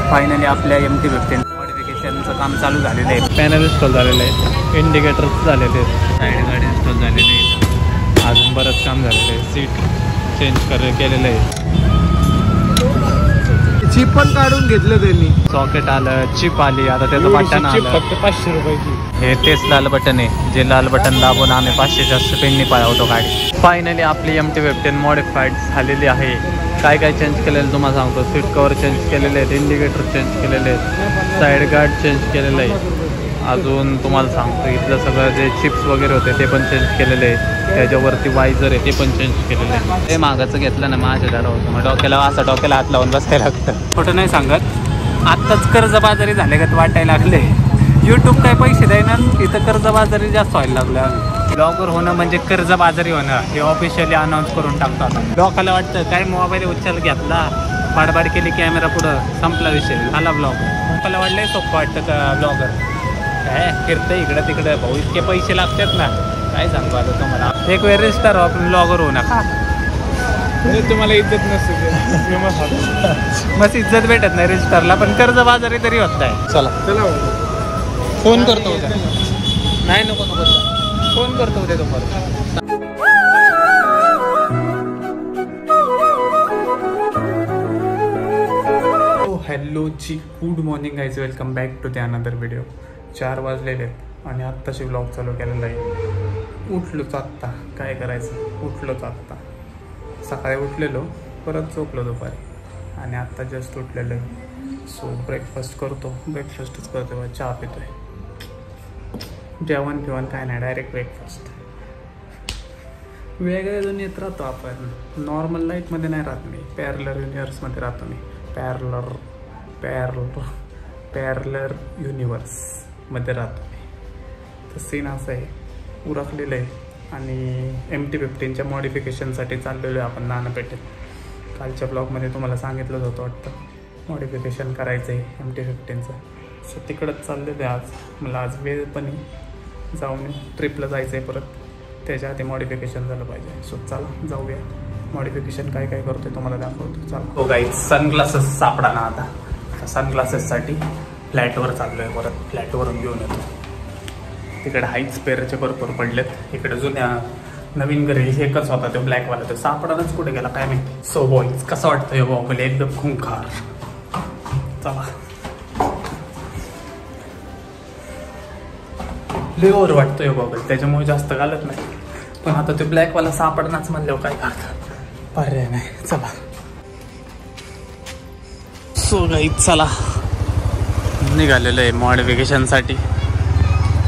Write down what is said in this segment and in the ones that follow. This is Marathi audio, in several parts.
फायनली आपल्या MT-15 मॉडिफिकेशनचं काम चालू झालेलं आहे. पॅनल इन्स्टॉल झालेलं आहे, इंडिकेटर्स झालेले आहेत, साईड गार्ड इन्स्टॉल झालेले आहे, अजून बरंच काम झालेलं आहे. सीट चेंज केलेलं आहे, चिप पण काढून घेतलं त्यांनी. सॉकेट आलं, चिप आली, आता त्याचं बटन आलं. फक्त 500 रुपयाची. हे तेच लाल बटन आहे, जे लाल बटन दाबून आम्ही 500च्या स्पीडने पळवतो गाडी. फायनली आपली MT-15 मॉडिफाईड झालेली आहे. काय काय चेंज केलेलं तुम्हाला सांगतो. सीट कवर चेंज केलेले आहेत, इंडिकेटर चेंज केलेले आहेत, साईड गार्ड चेंज केलेलं आहे. अजून तुम्हाला सांगतो इथलं सगळं जे चिप्स वगैरे होते ते पण चेंज केलेले आहे. त्याच्यावरती वायझर आहे ते पण चेंज केलेलं आहे. ते मागाचं घेतलं ना माझ्या झालं होतं, मग डोक्याला हात लावून बसायला लागतं. खोटं नाही सांगत, आत्ताच कर्जबाजारी झाले का वाटायला लागले. यूट्यूब काय पैसे देणार, इथं कर्जबाजारी जास्त व्हायला लागलं. आम्ही ब्लॉगर होणं म्हणजे कर्जबाजारी होणं हे ऑफिशियली अनाऊन्स करून टाकतात. लोकांना वाटतं काय मोबाईल उचल घेतला, बाडबाड केली कॅमेरा पुढं, संपला विषय, झाला ब्लॉग. लोकांना वाटलंय सोपं वाटतं का ब्लॉगर काय फिरतं इकडं तिकडं. भाऊ इतके पैसे लागतात ना, काय सांगू आता तुम्हाला. एक वेळ रजिस्टर आपण ब्लॉगर होऊ नका, तुम्हाला इज्जत नसते. मस्त इज्जत भेटत नाही रजिस्टरला, पण कर्जबाजारी तरी होत आहे. चला फोन करतो उद्या. नाही नको फोन करतो उद्या तुम्हाला. Hello ji good morning guys, welcome back to the another video. 4 वाजलेले आहेत आणि आत्ताशी व्लॉग चालू केलेला आहे. उठलोच आत्ता, काय करायचं, उठलोच आत्ता. सकाळी उठलेलो, परत झोपलो दुपारी आणि आत्ता जस्ट उठलेलो आहे. सो ब्रेकफास्ट ब्रेकफास्टच करतो, चहा पितो आहे. जेवण फिवण काय नाही, डायरेक्ट ब्रेकफास्ट. वेगळ्या अजून येत राहतो आपण, नॉर्मल लाईफमध्ये नाही राहत मी, पॅरलर युनिवर्समध्ये राहतो मी. पॅरलर युनिवर्समध्ये राहतो मी. तर सीन असं आहे, उरकलेलं आहे आणि MT-15च्या मॉडिफिकेशनसाठी चाललेलो आहे आपण नानापेठेत. कालच्या ब्लॉगमध्ये तुम्हाला सांगितलंच होतं वाटतं, मॉडिफिकेशन करायचं आहे MT-15चं. सो तिकडंच चाललेलं आहे आज. मला आज वेळ पण जाऊन ट्रिपला जायचं आहे परत, त्याच्या आधी मॉडिफिकेशन झालं पाहिजे. सो चला जाऊया, मॉडिफिकेशन काय काय करतोय तुम्हाला दाखवतो. चला. हो गाईज, सनग्लासेस सापडा ना आता. सनग्लासेससाठी फ्लॅटवर चाललो आहे, परत फ्लॅटवरून घेऊन येतो. तिकडे हाईच पेरचे भरपूर पडलेत. इकडे जुन्या नवीन घरी एकच होता तो ब्लॅकवाला, तो सापडानच कुठे गेला काय माहिती. सो बॉईज कसं वाटतं हे बॉगल, एकदम खुंखार. चला लेवर वाटतोय बॉगल, त्याच्यामुळे जास्त घालत नाही. पण आता तो ब्लॅकवाला सापडणाच म्हणल्यावर काय करतात, पर्याय नाही. चला. सो गाईज चला, निघालेलं आहे मॉडिफिकेशनसाठी.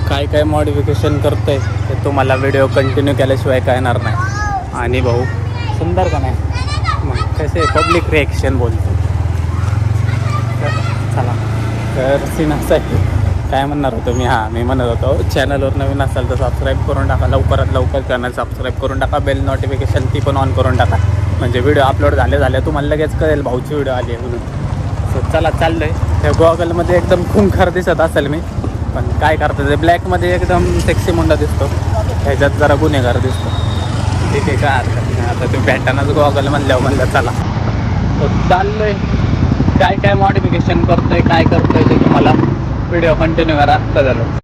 काय काय मॉडिफिकेशन करतोय ते तुम्हाला व्हिडिओ कंटिन्यू केल्याशिवाय काय येणार नाही. आणि भाऊ सुंदर का नाही, मग कसे पब्लिक रिॲक्शन बोलतो. चला, तर सीन असं आहे. काय म्हणणार होतो मी म्हणत होतो चॅनलवर नवीन असाल तर सबस्क्राईब करून टाका, लवकरात लवकर चॅनल सबस्क्राईब करून टाका, बेल नोटिफिकेशन ती पण ऑन करून टाका, म्हणजे व्हिडिओ अपलोड झाले तुम्हाला लगेच कळेल भाऊची व्हिडिओ आली आहे म्हणून. सो चला चाललं आहे. त्या गॉगलमध्ये एकदम खुंखार दिसत असेल मी, पण काय करतं ते ब्लॅकमध्ये एकदम सेक्सी मुंडा दिसतो, ह्याच्यात जरा गुन्हेगार दिसतो. ठीक आहे, काय हरकत नाही. आता ते बॅटानाच गॉगल म्हणलं चला. चाललं आहे, काय काय मॉडिफिकेशन करतोय काय करतोय ते तुम्हाला व्हिडिओ कंटिन्यू करा. आत्ता झालं.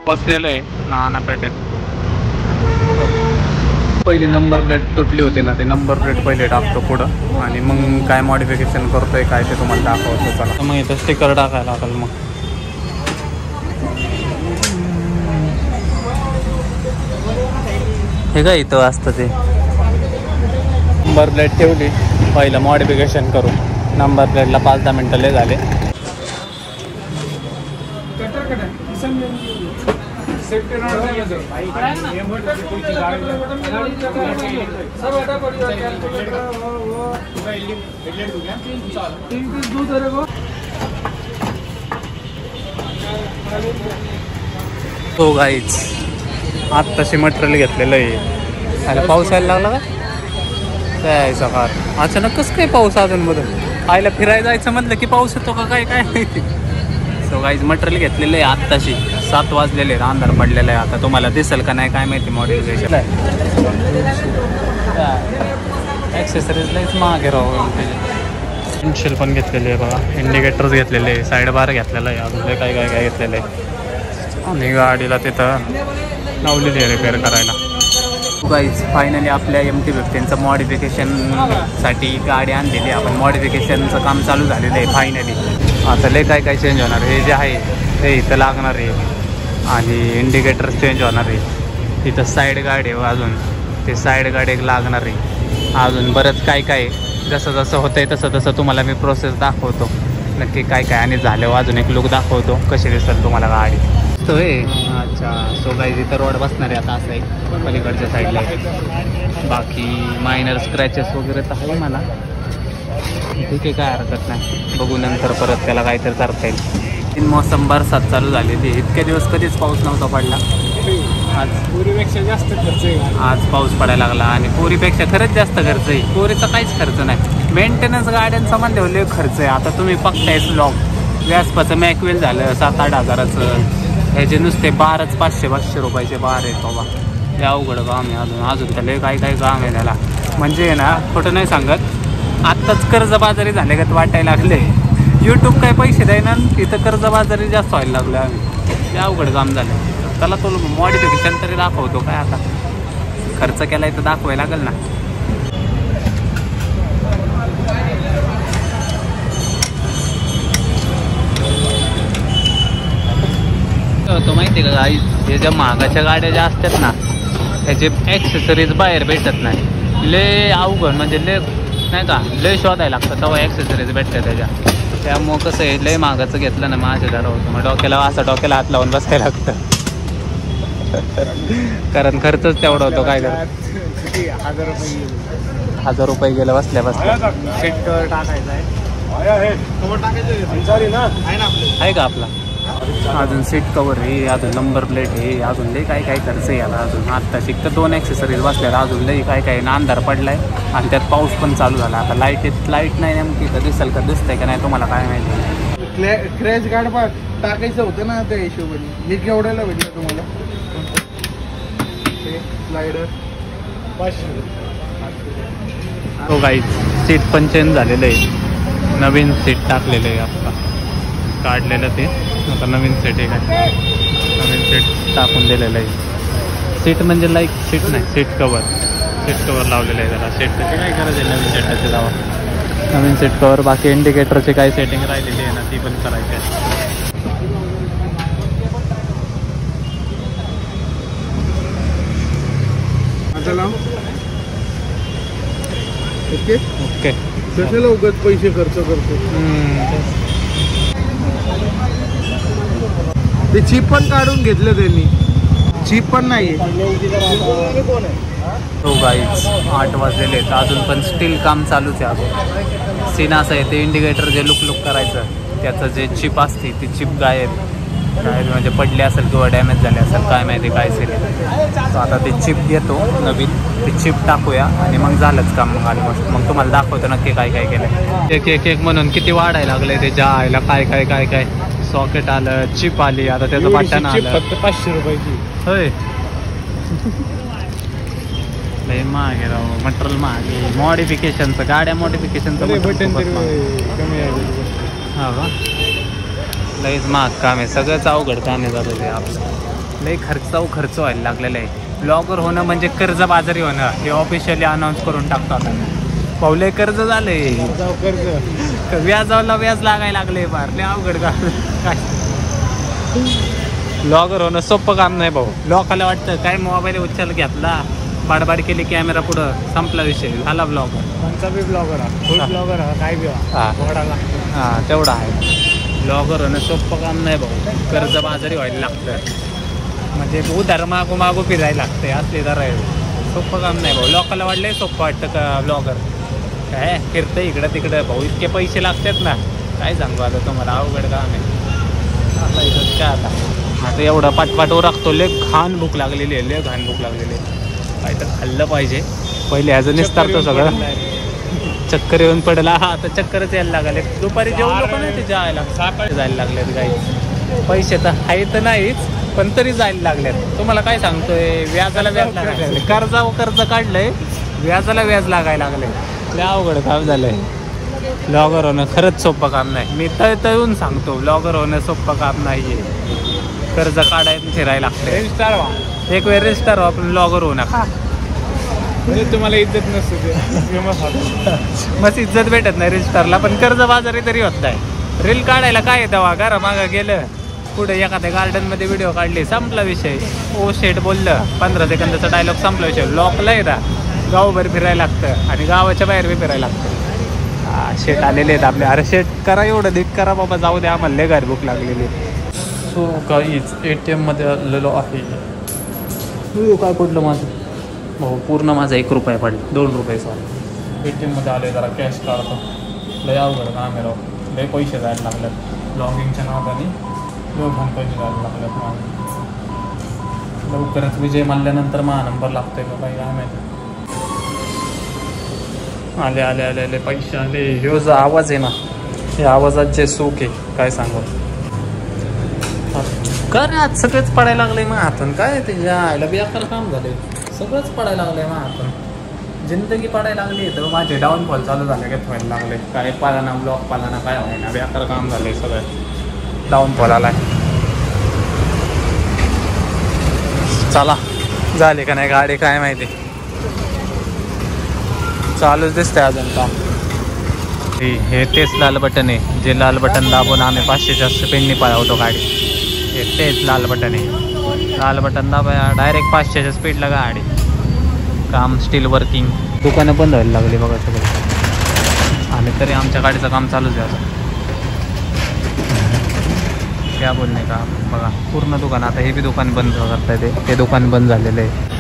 बसलेलं आहे नानापेठेत. पहिली नंबर प्लेट तुटली होती ना, ते नंबर प्लेट पहिले टाकतो पुढं आणि मग काय मॉडिफिकेशन करतोय काय ते तुम्हाला दाखवतो. चला, मग इथं स्टिकर टाकायला लागेल. मग हे काय इथं असतं ते नंबर प्लेट ठेवली पहिलं मॉडिफिकेशन करून नंबर प्लेटला 5-10 मिनटं लय झाले. हो गाईच आत्ताशी मटेरियल घेतलेलं आहे. त्याला पाऊस यायला लागला काय सकाळ अचानक कसं काय पाऊस अजूनमधून आईला फिरायला जायचं म्हटलं की पाऊस येतो का काय काय माहिती. सो गाईज मटेरियल घेतलेलं आहे आत्ताशी 7 वाजलेले अंधार पडलेला आहे. आता तुम्हाला दिसेल का नाही काय माहिती मॉडिफिकेशन ॲक्सेसरीज लईच महाग आहे राहू. पेन्शिल पण घेतलेली आहे बघा. इंडिकेटर्स घेतलेले आहे. साईड बार घेतलेला आहे. अजून काय काय काय घेतलेलं आहे. आणि गाडीला तिथं लावलेली आहे रिपेअर करायला. गाईज फायनली आपल्या MT-15चं मॉडिफिकेशनसाठी गाडी आणलेली. आपण मॉडिफिकेशनचं काम चालू झालेलं आहे फायनली. आता लय काय काय चेंज होणार. हे जे आहे ते इथं लागणार आहे आणि इंडिकेटर्स चेंज होणार आहे. तिथं साईड गाडी आहे अजून ते साईड गाडी एक लागणार आहे. अजून बरंच काय काय जसं जसं होतंय तसं तसं तुम्हाला मी प्रोसेस दाखवतो नक्की काय काय. आणि झाल्यावर अजून एक लुक दाखवतो कशी दिसेल तुम्हाला गाडी. होय अच्छा. सो गाईज इथं रोड बसणार आहे आता असं आहे पलीकडच्या साईडला. बाकी मायनर स्क्रॅचेस वगैरे तर आहे मला ठीक आहे काय हरकत नाही. बघू नंतर परत त्याला काहीतरी करता येईल. मोसम बरसात चालू झालेली. इतके दिवस कधीच पाऊस नव्हता पडला. आज पुरीपेक्षा जास्त खर्च आहे. आज पाऊस पडायला लागला आणि पुरीपेक्षा खरंच जास्त खर्च आहे. पुरीचा काहीच खर्च नाही. मेंटेनन्स गाड्यांचा म्हणले खर्च आहे. आता तुम्ही बघतायच ब्लॉक व्यासपाचं मॅक्वेल झालं 7-8 हजाराचं. ह्याचे नुसते बारच 500 रुपयाचे बार आहेत बाबा. ते अवघड काम आहे. अजून त्याला काय काय काम आहे त्याला. म्हणजे ना खोटं नाही सांगत आत्ताच कर्जबाजारी झाले का वाटायला लागले. यूट्यूब काय पैसे द्यायना तिथं कर्जबाजारी जास्त व्हायला लागलं आम्ही. ते अवघड काम झालं. त्याला तो मॉडिफिकेशन तरी दाखवतो काय आता. खर्च केलाय तर दाखवायला लागेल ना. तो माहिती आहे का आई हे ज्या महागाच्या गाड्या ज्या असतात ना त्याचे ॲक्सेसरीज बाहेर भेटत नाही. लय अवघड म्हणजे लय नाही का लय शोधायला लागतं तेव्हा ॲक्सेसरीज भेटतात त्याच्या. त्यामुळं कसं आहे लय महागाचं घेतलं ना माझ्या जरा होतं. मग डोक्याला हात लावून बसायला लागतं कारण खर्चच तेवढा होतो. काय करत 1000 रुपये गेलं बसल्या सेट टाकायचं आहे का आपला. अजून सीट कवर आहे अजून नंबर प्लेट आहे अजून लई काय काय खर्च आहे याला. अजून आत्ता शिकतं 2 ॲक्सेसरीज बसल्याला अजून लई काय काय ना. अंधार पडलाय आणि त्यात पाऊस पण चालू झाला. आता लाईट नाही नेमकी तर दिसेल का दिसतंय का नाही तुम्हाला काय माहिती. क्रॅश गार्ड टाकायचं होतं ना त्या हिशोबाने. हे केवढ्याला भेटलं तुम्हाला. स्लायडर 500. हो गाईज सीट पण चेंज झालेलं आहे. नवीन सीट टाकलेलं आहे आता काढलेलं ते. आता नवीन सेट आहे काय नवीन सेट टाकून दिलेलं आहे. सीट म्हणजे लाईक सीट नाही सीट कवर लावलेलं आहे त्याला. सेट त्याची काय करायचं आहे नवीन सेटाचे जावा नवीन सीट कवर. बाकी इंडिकेटरची काही सेटिंग राहिलेली आहे ना ती पण करायची आहे. ओके ओके कशाला उगाच पैसे खर्च करतो. ते चिप पण काढून घेतलं त्यांनी. चिप पण नाही. हो गाईज 8 वाजलेले आहेत अजून पण स्टील काम चालूच आहे. अजून सीन असं आहे ते इंडिकेटर जे लुक करायचं त्याचं जे चिप असते ती चिप गायब म्हणजे पडली असेल किंवा डॅमेज झाली असेल काय माहिती काय असेल. आता ते चिप घेतो नवीन ते चिप टाकूया आणि मग झालंच काम. मग ऑलमोस्ट मग तुम्हाला दाखवतो नक्की काय काय केलं. एक म्हणून किती वाढायला लागलं त्याच्या आईला. काय काय काय काय सॉकेट आलं चिप आली. आता त्याचं बटन आलं फक्त 500 रुपयाची. होय लय महाग आहे राव. मटेरियल महाग आहे. मॉडिफिकेशनचं गाड्या मॉडिफिकेशनचं बटन कमी आहे. हा का लईच महाग काम आहे. सगळंच अवघड काम आहे जातं ते आपलं. लई खर्च व्हायला लागलेलं आहे. ब्लॉगर होणं म्हणजे कर्जबाजारी होणं हे ऑफिशियली अनाऊन्स करून टाकतात. पावले कर्ज झाले व्याजाला व्याज लागायला लागले. फार लय अवघड काम काय. ब्लॉगर होणं सोपं काम नाही भाऊ. लोकाला वाटतं काय मोबाईल उचल घेतला बाडबाड केली कॅमेरा पुढं, संपला विषय, झाला ब्लॉगर. कोणचा बी ब्लॉगर हा, फुल ब्लॉगर हा, काय बी वाढायला. हां तेवढा आहे. ब्लॉगर होणं सोपं काम नाही भाऊ, कर्जबाजारी व्हायला लागतं, म्हणजे उधार मागू मागू फिरायला लागते, असले तर सोपं काम नाही भाऊ. लोकांना वाटलं सोपं वाटतं का ब्लॉगर, काय फिरतं इकडं तिकडं भाऊ, इतके पैसे लागतात ना, काय सांगू आता तुम्हाला, अवघड काम आहे. आता इथं काय आता एवढा पाठपाठ राखतो, लय घाण भूक लागलेली आहे, लय घाण भूक लागलेली आहे, काय तर खाल्लं पाहिजे. पहिले ह्याचं निस्तारतो सगळं, चक्कर येऊन पडला. हा आता चक्करच यायला लागले, दुपारी जेवण लोक नाही ते जायला, सकाळी जायला लागलेत काही. पैसे तर आहे तर नाहीच, पण तरी जायला लागलेत. तुम्हाला काय सांगतोय, व्याजाला व्याज लागायला लागले, कर्ज काढलंय, व्याजाला व्याज लागायला लागले. लय अवघड काम झालंय. ब्लॉगर होणं खरंच सोपं काम नाही, मी तळून सांगतो, ब्लॉगर होणं सोपं काम नाहीये. कर्ज काढायला फिरायला लागते. रजिस्टार व्हा, एक वेळ रजिस्टार व्हा, आपण ब्लॉगर होऊ नका, म्हणजे तुम्हाला इज्जत नसते. मस्त इज्जत भेटत नाही रजिस्टरला, पण कर्ज बाजारी तरी होत नाही. रील काढायला काय येतं, घरा मागं गेलं, पुढे एखाद्या गार्डनमध्ये व्हिडिओ काढली, संपला विषय. ओ शेट बोललं, 15 सेकंदाचा डायलॉग, संपला विषय. ब्लॉकला येतात, गावभर फिरायला लागतं आणि गावाच्या बाहेर बी फिरायला लागतं. शेट आलेले आहेत आपले. अरे शेट करा, एवढं नीट करा बाबा, जाऊ द्या आम्हाला, लय गार भूक लागलेली. सो काहीच ATM मध्ये आलेलो आहे. काय पडलं माझं भाऊ, पूर्ण माझा 1 रुपया पडला, 2 रुपये सॉरी. ATM मध्ये आले, जरा कॅश काढतो, लय अवघड काम आहे राव, लय पैसे जायला लागल्यात ब्लॉगिंगच्या नावाने, लय पैसे जायला लागल्यात माझे. लवकरच विजय मानल्यानंतर माझा नंबर लागतोय का काही काय माहिती. आले आले आले आले पैसे आले. ह्यो जो आवाज आहे ना, हे आवाजात जे सुख आहे काय सांगू. कर आज सगळंच पडायला लागलंय मग हातून, काय ते यायला बेकार काम झालंय, सगळंच पडायला लागलंय मग हातून, जिंदगी पडायला लागली. तर माझे डाऊनफॉल चालू झाले, काय व्हायला लागले, काय पालाना ब्लॉक पालाना काय व्हायना, बेकार काम झालंय, सगळं डाऊनफॉल आलाय. चला झाले का नाही गाडी काय माहिती, चालूच दिसतंय अजून काम. हे तेच लाल बटन आहे, जे लाल बटन दाबून आम्ही 500च्या स्पीडने पळवतो गाडी. हे तेच लाल बटन आहे, लाल बटन दाबा डायरेक्ट 500च्या स्पीडला गाडी. काम स्टील वर्किंग, दुकानं बंद व्हायला लागली बघा सगळं, आणि तरी आमच्या गाडीचं काम चालूच आहे आता. क्या बोलणे का बघा, पूर्ण दुकान. आता हे बी दुकान बंद करता येते, ते दुकान बंद झालेलं आहे.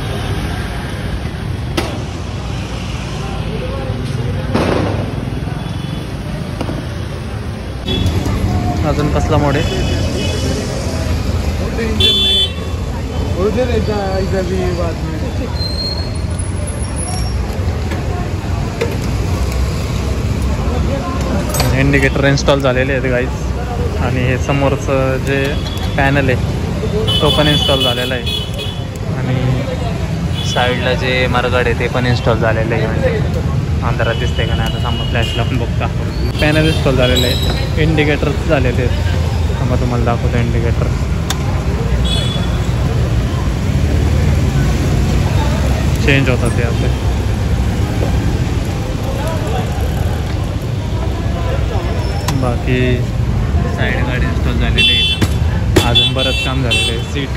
अजून कसला मोड आहे, इंडिकेटर इन्स्टॉल झालेले आहेत गाईज, आणि हे समोरचं जे पॅनल आहे तो पण इन्स्टॉल झालेला आहे, आणि साईडला जे मरगड आहे ते पण इन्स्टॉल झालेलं आहे. म्हणजे अंधारात दिसतंय का नाही, आता समोर फ्लॅशला पण बघता. पॅनल इन्स्टॉल झालेलं आहे, इंडिकेटर झालेले आहेत. मग तुम्हाला दाखवतो इंडिकेटर. चेंज होतात ते आपले. बाकी साईड गाडी इन्स्टॉल झालेली आहे, अजून बरंच काम झालेलं आहे. सीट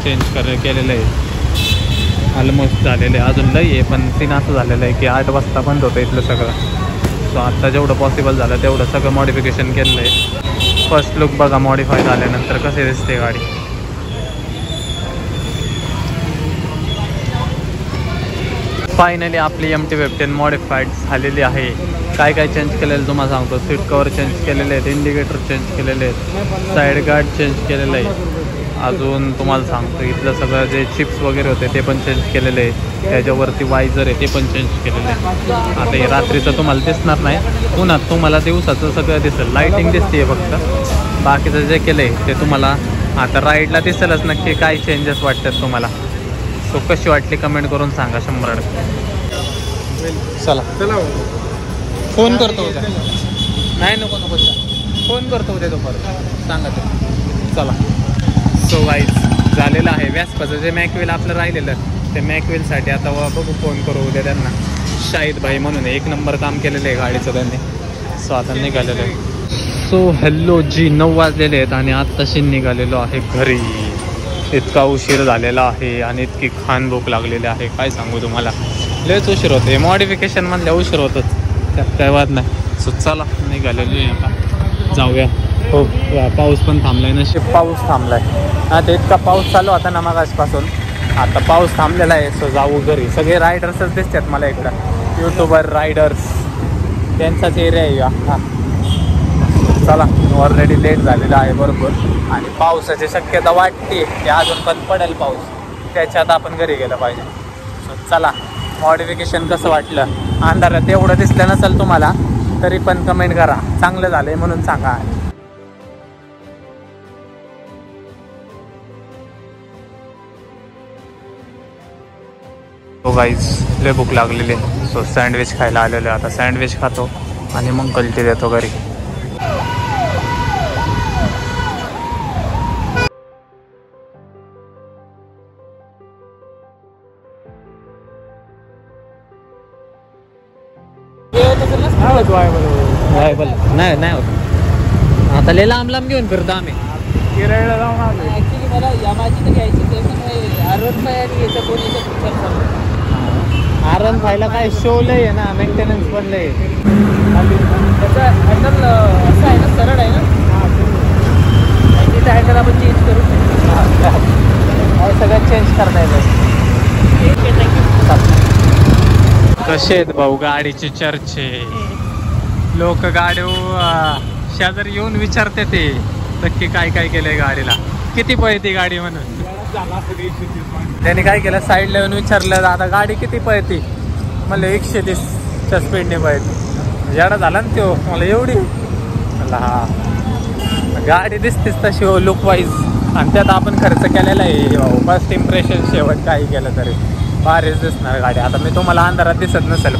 चेंज केलेलं आहे, ऑलमोस्ट झालेलं आहे, अजून लई आहे. पण सीन असं झालेलं आहे की 8 वाजता बंद होतं इथलं सगळं. सो आत्ता जेवढं पॉसिबल झालं तेवढं सगळं मॉडिफिकेशन केलं आहे. फर्स्ट लुक बघा मॉडिफाय झाल्यानंतर कसे दिसते गाडी. फायनली आपली MT-15 मॉडिफाईड झालेली आहे. काय काय चेंज केलेलं तुम्हाला सांगतो. सीट कवर चेंज केलेले आहेत, इंडिकेटर चेंज केलेले आहेत, साईड गार्ड चेंज केलेलं आहे. अजून तुम्हाला सांगतो इथलं सगळं जे चिप्स वगैरे होते ते पण चेंज केलेले आहे. त्याच्यावरती वायझर आहे ते पण चेंज केलेलं आहे. आता हे रात्रीचं तुम्हाला दिसणार नाही, पुन्हा तुम्हाला दिवसाचं सगळं दिसेल. लाईटिंग दिसते फक्त, बाकीचं जे केलं आहे ते तुम्हाला आता राईडला दिसेलच नक्की काय चेंजेस वाटतात तुम्हाला. सो कशी वाटली कमेंट करून सांगा 100%. चला चला फोन करतो उद्या. नाही नको नको फोन करतो उद्या दुपारी सांगा ते. चला सो गाईज झालेलं आहे व्यासपाचं जे मॅकवेल आपलं राहिलेलं ते मॅकवेलसाठी आता बघू फोन करू उद्या त्यांना. शाहिद भाई म्हणून 1 नंबर काम केलेलं आहे गाडीचं त्यांनी. सो आता निघालेलं आहे. सो हॅलो जी 9 वाजलेले आहेत आणि आत्ताशी निघालेलो आहे घरी. इतका उशीर झालेला आहे आणि इतकी खान भूक लागलेली आहे, काय सांगू तुम्हाला. लयच उशीर होते, मॉडिफिकेशन मधल्या उशीर होतच, त्यात काय वाद नाही. सो चला निघालेलो आहे आता, जाऊया. हो पाऊस पण थांबलाय, नशीब पाऊस थांबलाय. आता इतका पाऊस चालू होता ना मगासपासून, आता पाऊस थांबलेला आहे. सो जाऊ घरी. सगळे रायडर्सच दिसतात मला इकडं, यूट्यूबर रायडर्स, त्यांचाच एरिया आहे हा. चला ऑलरेडी लेट झालेला आहे बरोबर, आणि पावसाची शक्यता वाटते की अजून पण पडेल पाऊस, त्याच्यात आपण घरी गेलं पाहिजे. सो चला, मॉडिफिकेशन कसं वाटलं. अंधारात एवढं दिसलं नसेल तुम्हाला तरी पण कमेंट करा, चांगलं झालंय म्हणून सांगा. हो गाईज, लय भूक लागलेली आहे. सो सँडविच खायला आलेलो आहे. आता सँडविच खातो आणि मग कल्टी देतो घरी. नाही नाही होत आता, लय लांब लांब घेऊन फिरतो आम्ही. केरळला जाऊन आलो. ऍक्च्युली मला यामाची तर घ्यायची ते, पण R1 आणि याचा कोणीचा पिक्चर चालू. R1 5 काय शो लय आहे ना, मेंटेनन्स पण लय. त्याचा हँडल असं आहे ना, सरळ आहे ना, तिथे हँडल आपण चेंज करू. सगळं चेंज करता ठीक आहे, थँक्यू. कसे आहेत भाऊ गाडीचे चर्चे. लोक गाडी शेजारी येऊन विचारते ते नक्की काय काय केलंय गाडीला, किती पळती गाडी म्हणून. त्याने काय केलं, साईडला येऊन विचारलं, दादा गाडी किती पळती. मला 130च्या स्पीडने पळती. येडा झाला ना तो मला एवढी. मला हा गाडी दिसतेच तशी हो लुक वाईज, आणि त्यात आपण खर्च केलेला आहे भाऊ. फर्स्ट इम्प्रेशन शेवट काही केलं तरी भारीच दिसणार गाडी. आता मी तुम्हाला अंधारात दिसत नसेल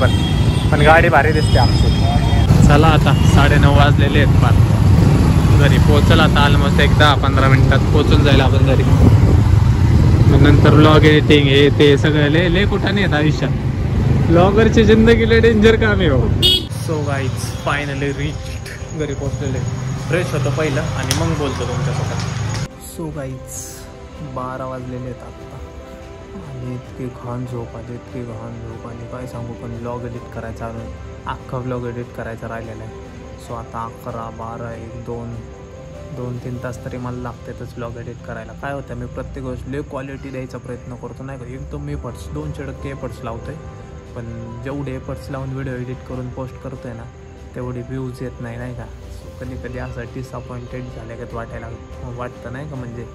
पण गाडी भारी दिसते आमची. चला आता 9:30 वाजलेले आहेत, पण घरी पोहोचल आता. ऑलमोस्ट एक 10-15 मिनिटात पोहोचून जाईल आपण घरी. मग नंतर व्लॉग एडिटिंग हे ते सगळं लय कुठं नाही येत आयुष्यात. ब्लॉगरची जिंदगीला डेंजर काम आहे हो. सो गाईज फायनली रीच घरी पोहोचलेले. फ्रेश होतो पहिलं आणि मग बोलतो तुमच्यासोबत. सो गाईज 12 वाजलेले आहेत आता, आणि इतकी घाण झोप आली, इतकी घाण झोप आली काय सांगू. पण ब्लॉग एडिट करायचा, अख्खा ब्लॉग एडिट करायचा राहिलेला आहे. सो आता 11, 12, 1, 2-3 तास तरी मला लागतातच ब्लॉग एडिट करायला. काय होतं, मी प्रत्येक गोष्ट लय क्वालिटी द्यायचा प्रयत्न करतो नाही का. एकदम एफर्ट्स 200% एफर्ट्स लावतो आहे, पण जेवढे एफर्ट्स लावून व्हिडिओ एडिट करून पोस्ट करतो आहे ना, तेवढे व्ह्यूज येत नाही का. सो कधी असं डिसअपॉइंटेड झाल्यागत वाटतं नाही का, म्हणजे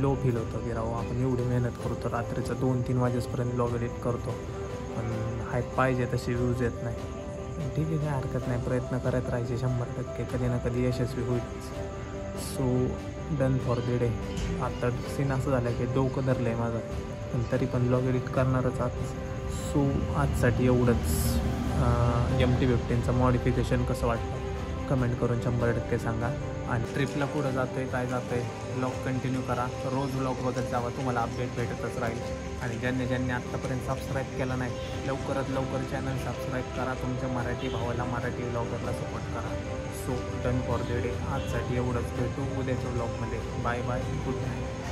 लो फील होतं की राहू आपण एवढी मेहनत करतो, रात्रीचं 2-3 वाजेपर्यंत ब्लॉग एडिट करतो, पण हाईप पाहिजे तशी व्ह्यूज येत नाही. ठीक आहे, काय हरकत नाही, प्रयत्न करत राहायचे 100%, कधी ना कधी यशस्वी होईल. So done for the day. आता सीन असं झालं की डोकं धरलं आहे माझं, पण तरी पण ब्लॉग एडिट करणारच आज. सो आजसाठी एवढंच. MT-15चं मॉडिफिकेशन कसं वाटतं कमेंट करून 100% सांगा. आणि ट्रिपला कुठं जातो आहे, काय जातो आहे, ब्लॉग कंटिन्यू करा, रोज ब्लॉग बघत जावा, तुम्हाला अपडेट भेटतच राहील. आणि ज्यांनी आत्तापर्यंत सबस्क्राईब केलं नाही, लवकरात लवकर चॅनल सबस्क्राईब करा. तुमच्या मराठी भावाला, मराठी ब्लॉगरला सपोर्ट करा. So done for the day. आजसाठी एवढंच. भेटू उद्याच्या ब्लॉगमध्ये. Bye bye, good night.